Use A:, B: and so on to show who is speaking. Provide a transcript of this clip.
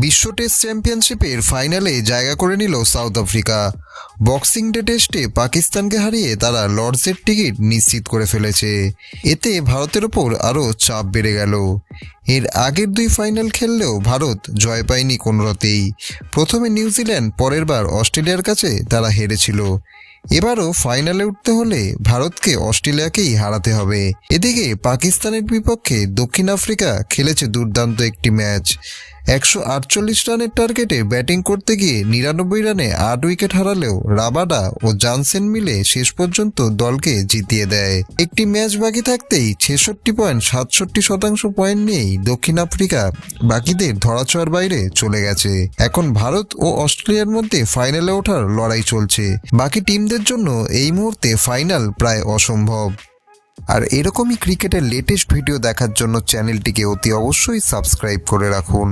A: বিশ্ব টেস্ট চ্যাম্পিয়নশিপের ফাইনালে জায়গা করে নিল সাউথ আফ্রিকা। বক্সিং ডে টেস্টে পাকিস্তানকে হারিয়ে তারা লর্ডসের টিকিট নিশ্চিত করে ফেলেছে। এতে ভারতের ওপর আরও চাপ বেড়ে গেল। এর আগের দুই ফাইনাল খেললেও ভারত জয় পায়নি কোনোরতেই। প্রথমে নিউজিল্যান্ড, পরের বার অস্ট্রেলিয়ার কাছে তারা হেরেছিল। এবারও ফাইনালে উঠতে হলে ভারতকে অস্ট্রেলিয়াকেই হারাতে হবে। এদিকে পাকিস্তানের বিপক্ষে দক্ষিণ আফ্রিকা খেলেছে দুর্দান্ত একটি ম্যাচ। 148 রানের টার্গেটে ব্যাটিং করতে গিয়ে 99 রানে 8 উইকেট হারালেও রাবাডা ও জনসন মিলে শেষ পর্যন্ত দলকে জিতিয়ে দেয়। একটি ম্যাচ বাকি থাকতেই 66.67% পয়েন্ট নিয়েই দক্ষিণ আফ্রিকা বাকিদের ধরাছোঁয়ার বাইরে চলে গেছে। এখন ভারত ও অস্ট্রেলিয়ার মধ্যে ফাইনালে ওঠার লড়াই চলছে। বাকি টিমদের জন্য এই মুহূর্তে ফাইনাল প্রায় অসম্ভব। আর এরকমই ক্রিকেটের লেটেস্ট ভিডিও দেখার জন্য চ্যানেলটিকে অতি অবশ্যই সাবস্ক্রাইব করে রাখুন।